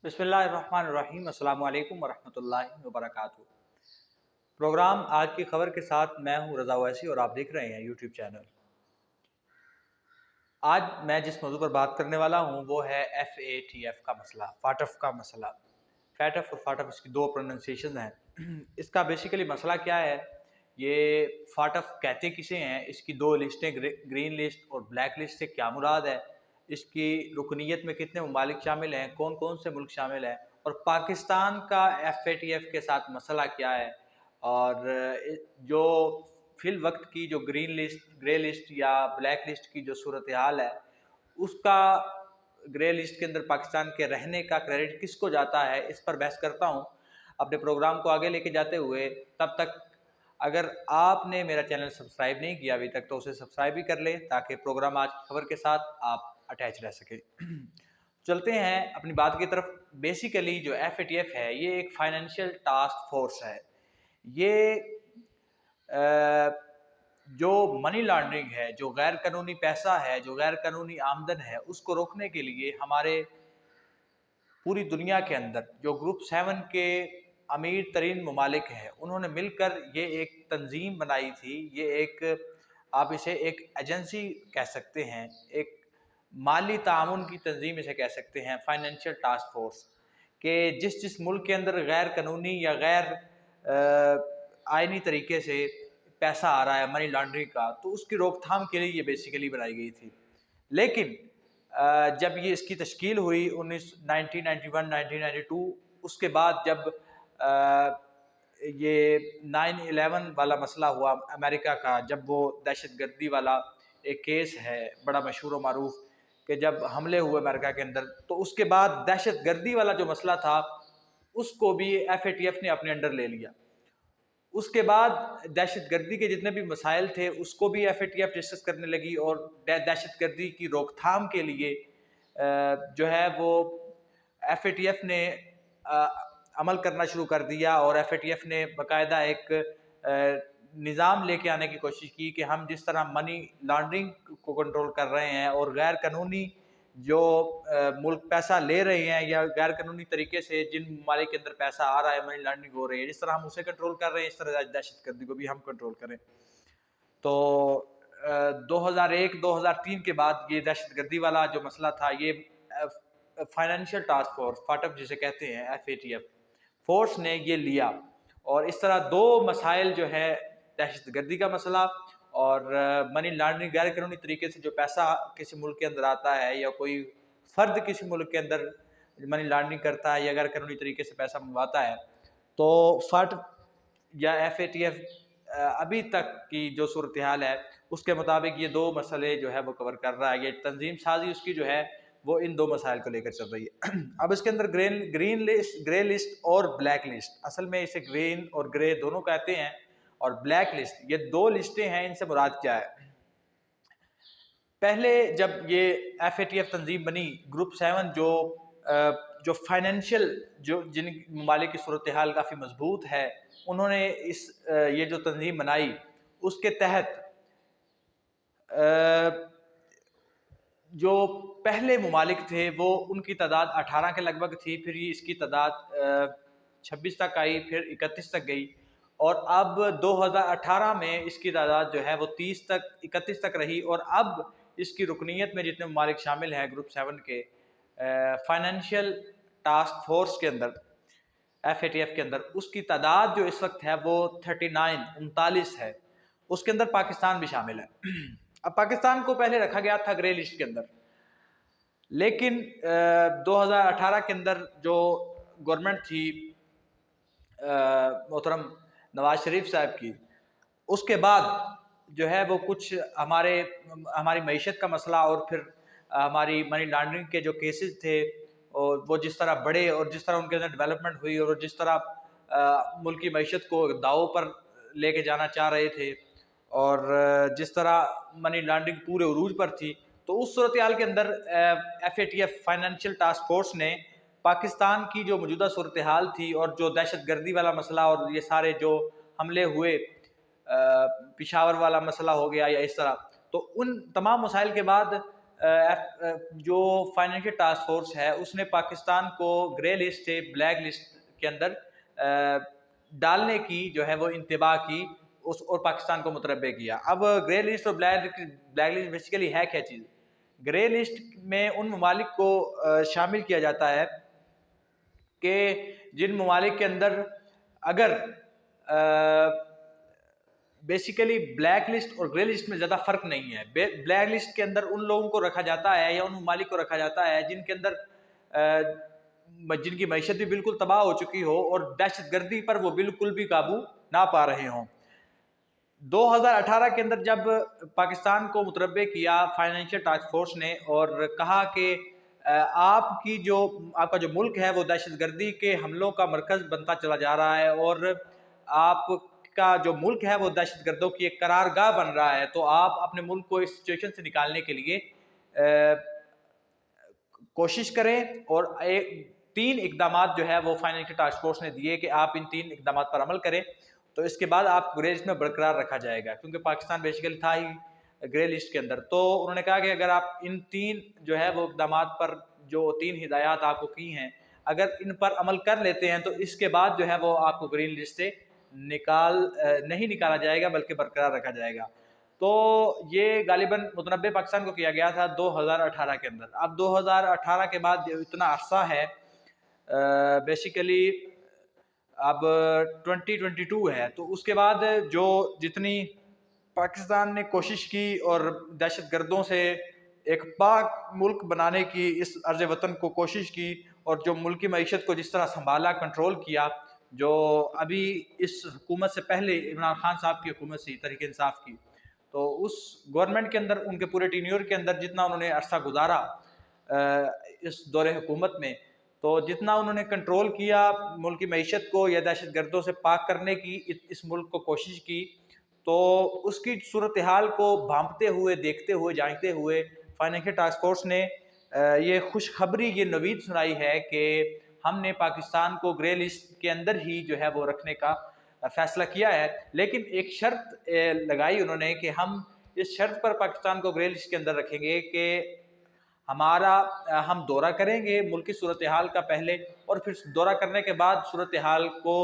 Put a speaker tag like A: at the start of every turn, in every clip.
A: बिस्मिल्लाहिर्रहमानिर्रहीम अस्सलामु अलैकुम वरहमतुल्लाहि वबरकातुहू। प्रोग्राम आज की खबर के साथ मैं हूं रज़ा वैसी और आप देख रहे हैं यूट्यूब चैनल। आज मैं जिस मौजू पर बात करने वाला हूं वो है FATF का मसला, फाटफ का मसला। फैटफ और फाटफ इसकी दो प्रोनाउंसिएशन हैं। इसका बेसिकली मसला क्या है, ये फाटफ कहते किसे हैं, इसकी दो लिस्टें ग्रीन लिस्ट और ब्लैक लिस्ट से क्या मुराद है, इसकी रुकनीत में कितने ममालिक शामिल हैं, कौन कौन से मुल्क शामिल हैं, और पाकिस्तान का FATF के साथ मसला क्या है, और जो फिल वक्त की जो ग्रीन लिस्ट, ग्रे लिस्ट या ब्लैक लिस्ट की जो सूरत हाल है, उसका ग्रे लिस्ट के अंदर पाकिस्तान के रहने का क्रेडिट किसको जाता है, इस पर बहस करता हूँ अपने प्रोग्राम को आगे लेके जाते हुए। तब तक अगर आपने मेरा चैनल सब्सक्राइब नहीं किया अभी तक तो उसे सब्सक्राइब भी कर ले ताकि प्रोग्राम आज की खबर के साथ आप अटैच रह सके। चलते हैं अपनी बात की तरफ। बेसिकली जो FATF है ये एक फाइनेंशियल टास्क फोर्स है। ये जो मनी लॉन्ड्रिंग है, जो गैर कानूनी पैसा है, जो गैर कानूनी आमदन है, उसको रोकने के लिए हमारे पूरी दुनिया के अंदर जो ग्रुप 7 के अमीर तरीन ममालिक हैं उन्होंने मिलकर ये एक तंजीम बनाई थी। ये एक, आप इसे एक एजेंसी कह सकते हैं, एक माली ताउन की तंजीम इसे कह सकते हैं, फाइनेंशियल टास्क फोर्स, के जिस मुल्क के अंदर गैर कानूनी या गैर आइनी तरीके से पैसा आ रहा है, मनी लॉन्ड्रिंग का, तो उसकी रोकथाम के लिए ये बेसिकली बनाई गई थी। लेकिन जब ये इसकी तश्कील हुई 1991-1992, उसके बाद जब ये 9/11 वाला मसला हुआ अमेरिका का, जब वो दहशतगर्दी वाला एक केस है बड़ा मशहूर और मारूफ, कि जब हमले हुए अमेरिका के अंदर, तो उसके बाद दहशतगर्दी वाला जो मसला था उसको भी FATF ने अपने अंडर ले लिया। उसके बाद दहशतगर्दी के जितने भी मसाइल थे उसको भी FATF डिस्कस करने लगी, और दहशतगर्दी की रोकथाम के लिए जो है वो FATF ने अमल करना शुरू कर दिया, और FATF ने बाकायदा एक निज़ाम लेके आने की कोशिश की कि हम जिस तरह मनी लॉन्ड्रिंग को कंट्रोल कर रहे हैं और गैर कानूनी जो मुल्क पैसा ले रहे हैं या गैर कानूनी तरीके से जिन ममालिक के अंदर पैसा आ रहा है, मनी लॉन्ड्रिंग हो रही है, जिस तरह हम उसे कंट्रोल कर रहे हैं इस तरह दहशतगर्दी को भी हम कंट्रोल करें। तो 2001-2003 के बाद ये दहशतगर्दी वाला जो मसला था, ये फाइनेंशियल टास्क फोर्स, फाटफ जिसे कहते हैं, FATF फोर्स ने ये लिया, और इस तरह दो मसाइल जो है, दहशतगर्दी का मसला और मनी लॉन्ड्रिंग, गैर कानूनी तरीके से जो पैसा किसी मुल्क के अंदर आता है या कोई फ़र्द किसी मुल्क के अंदर मनी लॉन्ड्रिंग करता है या गैर कानूनी तरीके से पैसा मंगवाता है, तो फाटफ या FATF अभी तक की जो सूरत हाल है उसके मुताबिक ये दो मसले जो है वो कवर कर रहा है। ये तंजीम साजी उसकी जो है वो इन दो मसाइल को लेकर चल रही है। अब इसके अंदर ग्रीन लिस्ट, ग्रे लिस्ट और ब्लैक लिस्ट, असल में इसे ग्रीन और ग्रे दोनों कहते हैं, और ब्लैक लिस्ट, ये दो लिस्टें हैं। इनसे मुराद क्या है? पहले जब ये FATF तंजीम बनी, ग्रुप 7 जो फाइनेंशियल, जो जिन ममालिक की सूरत हाल काफ़ी मजबूत है, उन्होंने ये जो तंजीम बनाई उसके तहत जो पहले ममालिक थे वो उनकी तादाद 18 के लगभग थी, फिर ये इसकी तादाद 26 तक आई, फिर 31 तक गई, और अब 2018 में इसकी तादाद जो है वो 30 तक 31 तक रही, और अब इसकी रुकनीत में जितने ममालिक शामिल हैं ग्रुप 7 के फाइनेंशियल टास्क फोर्स के अंदर, FATF के अंदर, उसकी तादाद जो इस वक्त है वो 39 है। उसके अंदर पाकिस्तान भी शामिल है। अब पाकिस्तान को पहले रखा गया था ग्रे लिस्ट के अंदर, लेकिन 2018 के अंदर जो गवर्नमेंट थी मोहतरम नवाज शरीफ साहब की, उसके बाद जो है वो कुछ हमारी मईशत का मसला, और फिर हमारी मनी लॉन्ड्रिंग के जो केसेस थे, और वो जिस तरह बढ़े और जिस तरह उनके अंदर डेवलपमेंट हुई, और जिस तरह मुल्क की मईशत को दाव पर लेके जाना चाह रहे थे, और जिस तरह मनी लॉन्ड्रिंग पूरे उरूज पर थी, तो उस सूरत हाल के अंदर FATF फाइनेंशियल टास्क फोर्स ने पाकिस्तान की जो मौजूदा सूरत हाल थी, और जो दहशतगर्दी वाला मसला और ये सारे जो हमले हुए, पिशावर वाला मसला हो गया या इस तरह, तो उन तमाम मसाइल के बाद जो फाइनेंशियल टास्क फोर्स है उसने पाकिस्तान को ग्रे लिस्ट से ब्लैक लिस्ट के अंदर डालने की जो है वो इंतबा की उस और पाकिस्तान को मुतरब्बे किया। अब ग्रे लिस्ट और ब्लैक लिस्ट बेसिकली है क्या चीज़? ग्रे लिस्ट में उन ममालिक को शामिल किया जाता है कि जिन ममालिक के अंदर अगर बेसिकली ब्लैक लिस्ट और ग्रे लिस्ट में ज़्यादा फर्क नहीं है। ब्लैक लिस्ट के अंदर उन लोगों को रखा जाता है या उन ममालिक को रखा जाता है जिनके अंदर जिनकी मईशत भी बिल्कुल तबाह हो चुकी हो और दहशत गर्दी पर वो बिल्कुल भी काबू ना पा रहे हों। 2018 के अंदर जब पाकिस्तान को मुतरब्बे किया फाइनेंशियल टास्क फोर्स ने और कहा कि आपका जो मुल्क है वो दहशत गर्दी के हमलों का मरकज़ बनता चला जा रहा है और आपका जो मुल्क है वो दहशत गर्दों की एक करारगाह बन रहा है, तो आप अपने मुल्क को इस सिचुएशन से निकालने के लिए कोशिश करें। और 3 इकदामात जो है वो फाइनेंशियल टास्क फोर्स ने दिए कि आप इन 3 इकदामात पर अमल करें, तो इसके बाद आप ग्रे लिस्ट में बरकरार रखा जाएगा, क्योंकि पाकिस्तान बेसिकली था ही ग्रे लिस्ट के अंदर। तो उन्होंने कहा कि अगर आप इन 3 जो है वो इकदामात पर जो 3 हिदायत आपको की हैं, अगर इन पर अमल कर लेते हैं तो इसके बाद जो है वो आपको ग्रीन लिस्ट से नहीं निकाला जाएगा बल्कि बरकरार रखा जाएगा। तो ये गालिबन मुतनब्बे पाकिस्तान को किया गया था 2018 के अंदर। अब 2018 के बाद इतना अरसा है, बेसिकली अब 2022 है, तो उसके बाद जो जितनी पाकिस्तान ने कोशिश की और दहशत गर्दों से एक पाक मुल्क बनाने की इस अर्ज़ वतन को कोशिश की और जो मुल्की मईशत को जिस तरह संभाला, कंट्रोल किया, जो अभी इस हुकूमत से पहले इमरान खान साहब की हुकूमत से तहरीक इंसाफ की, तो उस गवर्नमेंट के अंदर उनके पूरे टीन्योर के अंदर जितना उन्होंने अरसा गुजारा इस दौरे हुकूमत में, तो जितना उन्होंने कंट्रोल किया मुल्क की मईशत को या दहशत गर्दों से पाक करने की इस मुल्क को कोशिश की, तो उसकी सूरत हाल को भांपते हुए, देखते हुए, जांचते हुए फाइनेंशियल टास्क फोर्स ने ये खुशखबरी, ये नवीद सुनाई है कि हमने पाकिस्तान को ग्रे लिस्ट के अंदर ही जो है वो रखने का फैसला किया है। लेकिन एक शर्त लगाई उन्होंने कि हम इस शर्त पर पाकिस्तान को ग्रे लिस्ट के अंदर रखेंगे कि हम दौरा करेंगे मुल्क की सूरत हाल का पहले, और फिर दौरा करने के बाद सूरत हाल को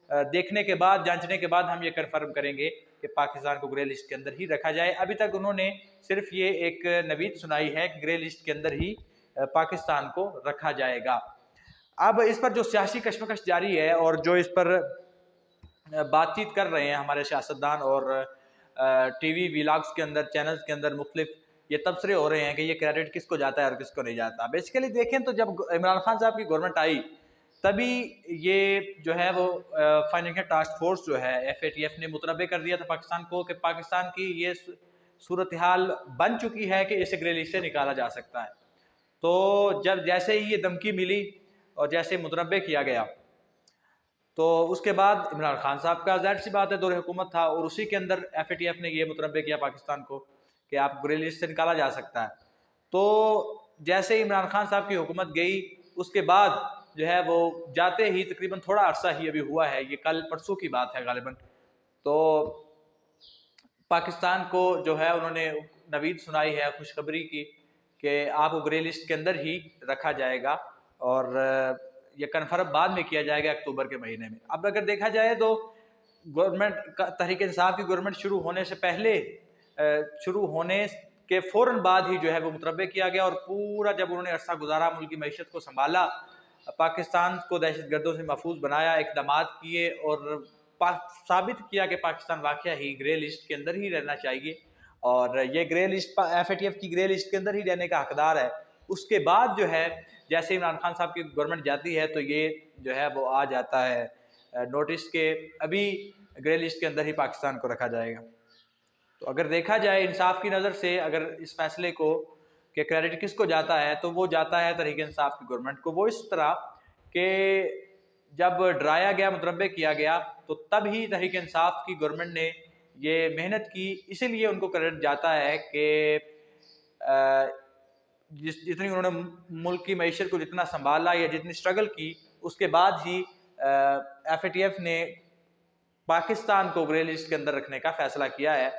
A: देखने के बाद, जांचने के बाद हम ये कन्फर्म करेंगे कि पाकिस्तान को ग्रे लिस्ट के अंदर ही रखा जाए। अभी तक उन्होंने सिर्फ ये एक नवीद सुनाई है कि ग्रे लिस्ट के अंदर ही पाकिस्तान को रखा जाएगा। अब इस पर जो सियासी कशमकश जारी है और जो इस पर बातचीत कर रहे हैं हमारे सियासतदान और टीवी व्लॉग्स के अंदर, चैनल्स के अंदर मुख्तलिफ ये तबसरे हो रहे हैं कि ये क्रेडिट किसको जाता है और किसको नहीं जाता। बेसिकली देखें तो जब इमरान खान साहब की गवर्नमेंट आई तभी ये जो है वो फाइनेंशियल टास्क फोर्स जो है FATF ने मुतनबे कर दिया था पाकिस्तान को कि पाकिस्तान की ये सूरत हाल बन चुकी है कि इसे ग्रे लिस्ट से निकाला जा सकता है। तो जब जैसे ही ये धमकी मिली और जैसे मुतनबे किया गया, तो उसके बाद इमरान खान साहब का ज़ाहिर सी बात है दौरे हुकूमत था और उसी के अंदर FATF ने ये मुतनबे किया पाकिस्तान को कि आप ग्रे लिस्ट से निकाला जा सकता है। तो जैसे इमरान खान साहब की हुकूमत गई, उसके बाद जो है वो जाते ही तकरीबन थोड़ा अरसा ही अभी हुआ है, ये कल परसों की बात है गालिबन, तो पाकिस्तान को जो है उन्होंने नवीद सुनाई है खुशखबरी की कि आपको ग्रे लिस्ट के अंदर ही रखा जाएगा और ये कन्फर्म बाद में किया जाएगा अक्टूबर के महीने में। अब अगर देखा जाए तो गवर्नमेंट का तहरीक इंसाफ की गवर्नमेंट शुरू होने से पहले, शुरू होने के फ़ौरन बाद ही जो है वो मुतरबे किया गया और पूरा जब उन्होंने अरसा गुजारा, मुल्क की मईशत को संभाला, पाकिस्तान को दहशत गर्दों से महफूज बनाया, इक़दामात किए और साबित किया कि पाकिस्तान वाकया ही ग्रे लिस्ट के अंदर ही रहना चाहिए और ये ग्रे लिस्ट FATF की ग्रे लिस्ट के अंदर ही रहने का हकदार है। उसके बाद जो है जैसे इमरान खान साहब की गवर्नमेंट जाती है तो ये जो है वो आ जाता है नोटिस के अभी ग्रे लिस्ट के अंदर ही पाकिस्तान को रखा जाएगा। तो अगर देखा जाए इंसाफ की नज़र से, अगर इस फैसले को कि क्रेडिट किसको जाता है, तो वो जाता है तहरीक इंसाफ की गवर्नमेंट को। वो इस तरह कि जब डराया गया, मुतरबे किया गया, तो तब ही तहरीक इंसाफ की गवर्नमेंट ने ये मेहनत की, इसीलिए उनको क्रेडिट जाता है कि जितनी उन्होंने मुल्क की मईशत को जितना संभाला या जितनी स्ट्रगल की, उसके बाद ही FATF ने पाकिस्तान को ग्रे लिस्ट के अंदर रखने का फैसला किया है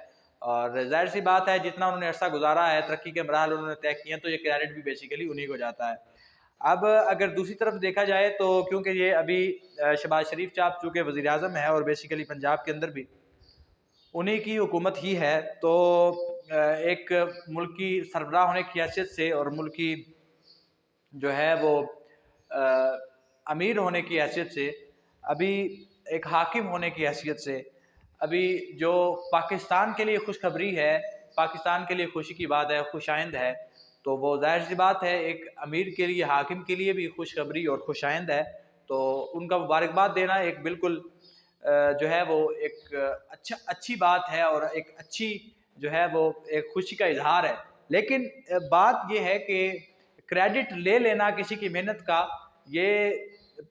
A: और ज़ाहिर सी बात है जितना उन्होंने अरसा गुजारा है, तरक्की के मराहल उन्होंने तय किए हैं, तो ये क्रेडिट भी बेसिकली उन्हीं को जाता है। अब अगर दूसरी तरफ देखा जाए तो क्योंकि ये अभी शहबाज शरीफ साहब चूँकि वज़ीर-ए-आज़म है और बेसिकली पंजाब के अंदर भी उन्हीं की हुकूमत ही है, तो एक मुल्क की सरबराह होने की हैसियत से और मुल्क की जो है वो अमीर होने की हैसियत से, अभी एक हाकिम होने की हैसियत से, अभी जो पाकिस्तान के लिए खुशखबरी है, पाकिस्तान के लिए खुशी की बात है, खुशाइंद है, तो वो ज़ाहिर सी बात है एक अमीर के लिए, हाकिम के लिए भी खुशखबरी और खुशाइंद है। तो उनका मुबारकबाद देना एक बिल्कुल जो है वो एक अच्छी बात है और एक अच्छी जो है वो एक खुशी का इजहार है। लेकिन बात ये है कि क्रेडिट ले लेना किसी की मेहनत का, ये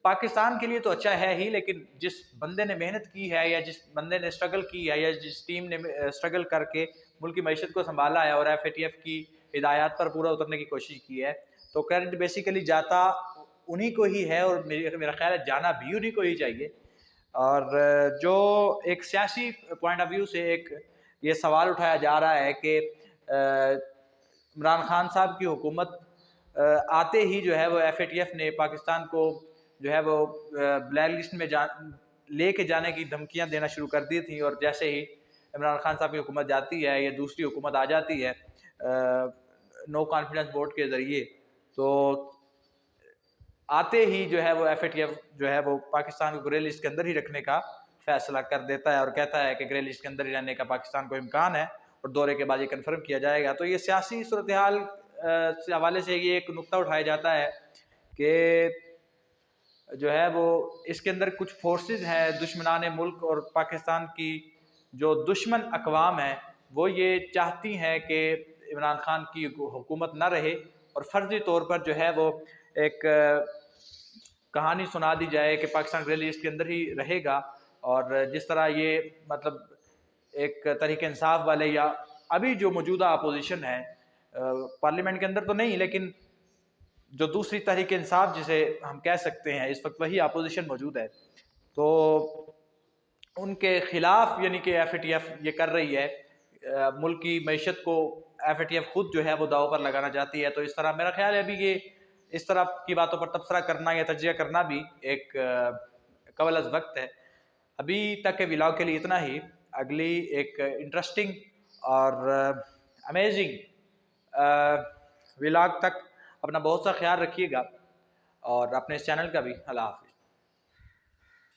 A: पाकिस्तान के लिए तो अच्छा है ही, लेकिन जिस बंदे ने मेहनत की है या जिस बंदे ने स्ट्रगल की है या जिस टीम ने स्ट्रगल करके मुल्क की मईशत को संभाला है और FATF की हिदायत पर पूरा उतरने की कोशिश की है, तो क्रेडिट बेसिकली जाता उन्हीं को ही है और मेरा ख्याल है जाना भी उन्हीं को ही चाहिए। और जो एक सियासी पॉइंट ऑफ व्यू से एक ये सवाल उठाया जा रहा है कि इमरान खान साहब की हुकूमत आते ही जो है वो FATF ने पाकिस्तान को जो है वो ब्लैक लिस्ट में लेके जाने की धमकियां देना शुरू कर दी थी, और जैसे ही इमरान खान साहब की हुकूमत जाती है या दूसरी हुकूमत आ जाती है नो कॉन्फिडेंस वोट के ज़रिए, तो आते ही जो है वो FATF जो है वो पाकिस्तान को ग्रे लिस्ट के अंदर ही रखने का फैसला कर देता है और कहता है कि ग्रे लिस्ट के अंदर ही रहने का पाकिस्तान को इम्कान है और दौरे के बाद ये कन्फर्म किया जाएगा। तो ये सियासी सूरत हाल से हवाले से ये एक नुक्ता उठाया जाता है कि जो है वो इसके अंदर कुछ फोर्सेस हैं दुश्मनाने मुल्क, और पाकिस्तान की जो दुश्मन अकवाम है वो ये चाहती हैं कि इमरान खान की हुकूमत ना रहे और फर्जी तौर पर जो है वो एक कहानी सुना दी जाए कि पाकिस्तान ग्रे लिस्ट के अंदर ही रहेगा। और जिस तरह ये मतलब एक तरीके इंसाफ वाले या अभी जो मौजूदा अपोजिशन है पार्लियामेंट के अंदर तो नहीं, लेकिन जो दूसरी तहरीक इंसाफ जिसे हम कह सकते हैं इस वक्त वही अपोजिशन मौजूद है, तो उनके खिलाफ यानी कि FATF ये कर रही है मुल्क की मईशत को FATF खुद जो है वो दाव पर लगाना चाहती है। तो इस तरह मेरा ख्याल है अभी ये इस तरह की बातों पर तबसरा करना या तजिया करना भी एक कबल अज़ वक्त है। अभी तक के व्लॉग के लिए इतना ही। अगली एक इंटरेस्टिंग और अमेजिंग व्लॉग तक अपना बहुत सा ख्याल रखिएगा और अपने इस चैनल का भी। अल्लाह हाफ़िज़।